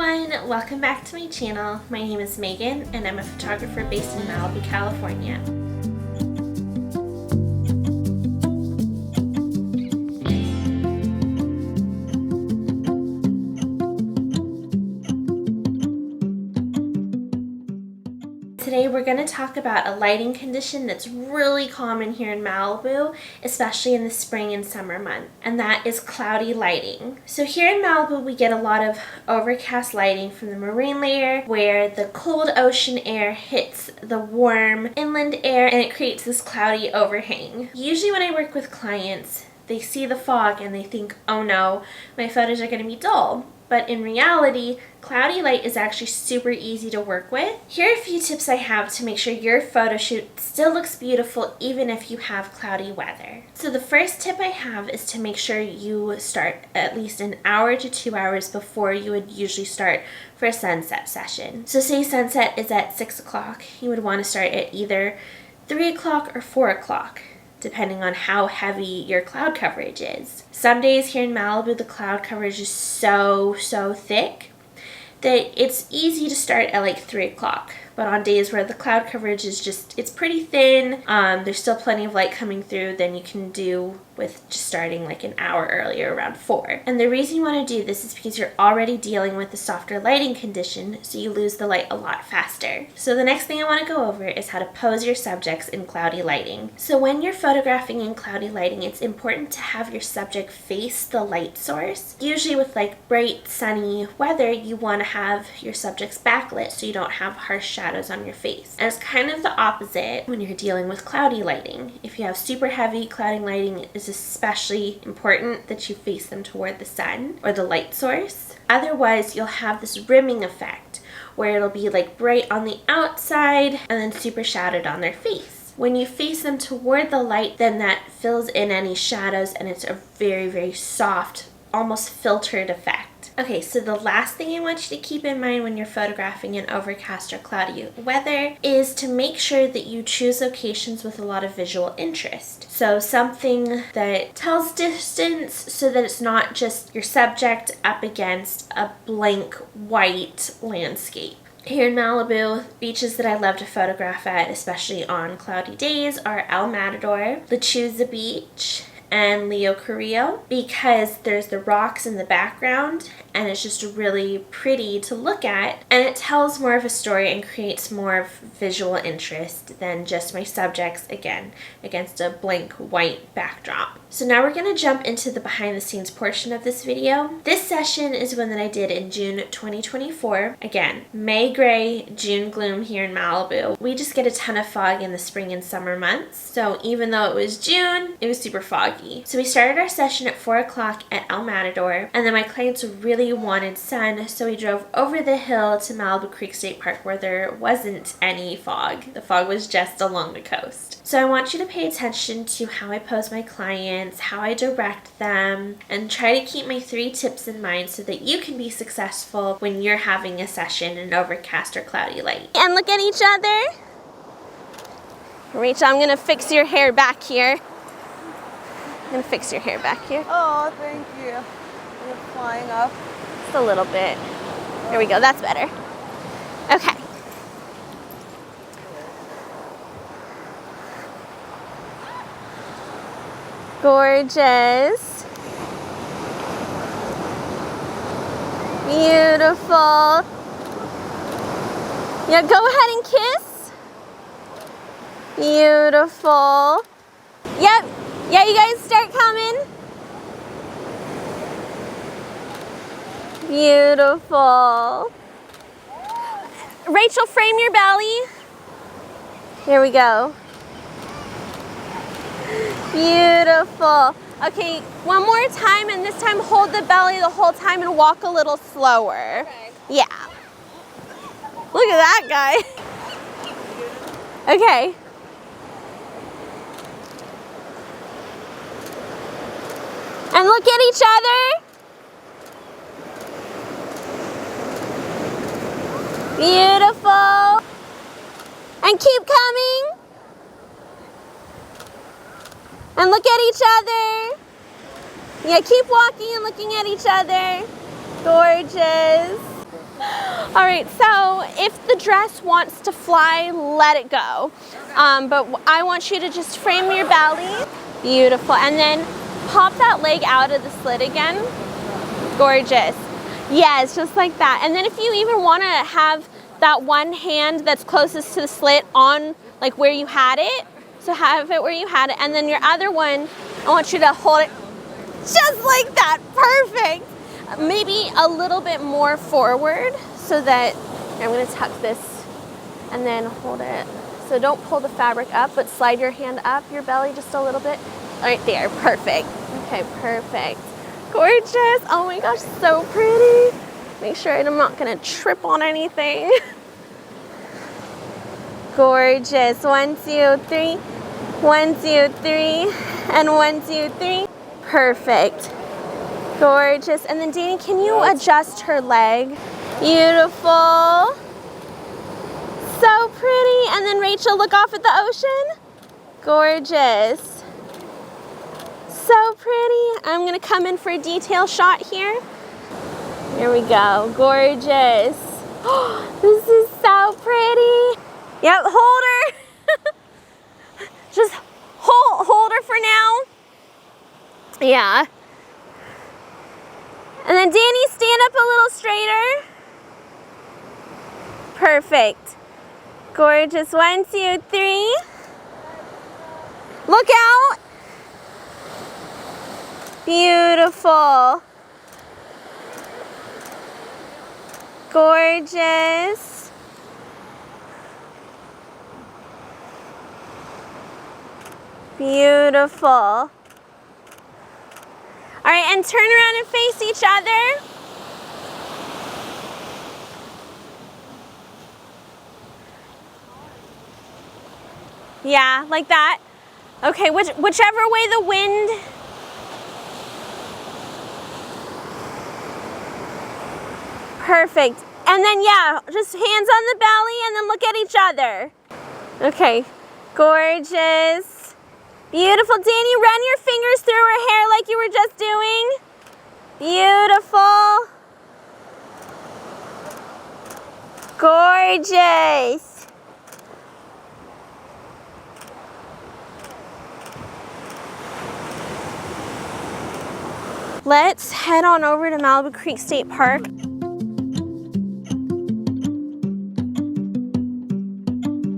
everyone, welcome back to my channel. My name is Megan and I'm a photographer based in Malibu, California. Today we're going to talk about a lighting condition that's really common here in Malibu, especially in the spring and summer months, and that is cloudy lighting. So here in Malibu we get a lot of overcast lighting from the marine layer where the cold ocean air hits the warm inland air and it creates this cloudy overhang. Usually when I work with clients, they see the fog and they think, oh no, my photos are going to be dull. But in reality, cloudy light is actually super easy to work with. Here are a few tips I have to make sure your photo shoot still looks beautiful even if you have cloudy weather. So the first tip I have is to make sure you start at least an hour to 2 hours before you would usually start for a sunset session. So say sunset is at 6 o'clock, you would want to start at either 3 o'clock or 4 o'clock. Depending on how heavy your cloud coverage is. Some days here in Malibu, the cloud coverage is so thick that it's easy to start at like 3 o'clock. But on days where the cloud coverage is it's pretty thin, there's still plenty of light coming through, then you can do with just starting like an hour earlier, around 4. And the reason you want to do this is because you're already dealing with a softer lighting condition, so you lose the light a lot faster. So the next thing I want to go over is how to pose your subjects in cloudy lighting. So when you're photographing in cloudy lighting, it's important to have your subject face the light source. Usually with like bright, sunny weather, you want to have your subjects backlit so you don't have harsh shadows on your face. And it's kind of the opposite when you're dealing with cloudy lighting. If you have super heavy clouding lighting, it's especially important that you face them toward the sun or the light source. Otherwise, you'll have this rimming effect where it'll be like bright on the outside and then super shadowed on their face. When you face them toward the light, then that fills in any shadows and it's a very soft, almost filtered effect. Okay, so the last thing I want you to keep in mind when you're photographing in overcast or cloudy weather is to make sure that you choose locations with a lot of visual interest. So something that tells distance so that it's not just your subject up against a blank white landscape. Here in Malibu, beaches that I love to photograph at, especially on cloudy days, are El Matador, Lechuza Beach, and Leo Carrillo, because there's the rocks in the background and it's just really pretty to look at, and it tells more of a story and creates more of visual interest than just my subjects, again, against a blank white backdrop. So now we're going to jump into the behind the scenes portion of this video. This session is one that I did in June 2024. Again, May gray, June gloom here in Malibu. We just get a ton of fog in the spring and summer months, so even though it was June, it was super foggy. So we started our session at 4 o'clock at El Matador, and then my clients really wanted sun, so we drove over the hill to Malibu Creek State Park where there wasn't any fog. The fog was just along the coast. So I want you to pay attention to how I pose my clients, how I direct them, and try to keep my 3 tips in mind so that you can be successful when you're having a session in overcast or cloudy light. And look at each other. Rachel, I'm gonna fix your hair back here. I'm gonna fix your hair back here. Oh, thank you. You're flying up. Just a little bit. There we go, that's better. Okay. Gorgeous. Beautiful. Yeah, go ahead and kiss. Beautiful. Yep. Yeah, you guys start coming. Beautiful. Rachel, frame your belly. Here we go. Beautiful. Okay, one more time, and this time hold the belly the whole time and walk a little slower. Okay. Yeah. Look at that guy. Okay. And look at each other. Beautiful. And keep coming. And look at each other. Yeah, keep walking and looking at each other. Gorgeous. All right, so if the dress wants to fly, let it go. But I want you to just frame your belly. Beautiful. And then pop that leg out of the slit again. Gorgeous. Yes, just like that. And then if you even want to have that one hand that's closest to the slit on like where you had it, so have it where you had it, and then your other one, I want you to hold it just like that. Perfect. Maybe a little bit more forward so that I'm going to tuck this and then hold it. So don't pull the fabric up, but slide your hand up your belly just a little bit. Right there. Perfect. Okay, perfect. Gorgeous. Oh my gosh, so pretty. Make sure I'm not going to trip on anything. Gorgeous. 1, 2, 3. 1, 2, 3. And 1, 2, 3. Perfect. Gorgeous. And then Danny, can you adjust her leg? Beautiful. So pretty. And then Rachel, look off at the ocean. Gorgeous. So pretty. I'm going to come in for a detail shot here. Here we go. Gorgeous. Oh, this is so pretty. Yep, hold her. Just hold her for now. Yeah. And then Danny, stand up a little straighter. Perfect. Gorgeous. 1, 2, 3. Look out. Beautiful. Gorgeous. Beautiful. All right, and turn around and face each other. Yeah, like that. Okay, whichever way the wind. Perfect. And then, yeah, just hands on the belly and then look at each other. Okay, gorgeous. Beautiful. Danny, run your fingers through her hair like you were just doing. Beautiful. Gorgeous. Let's head on over to Malibu Creek State Park.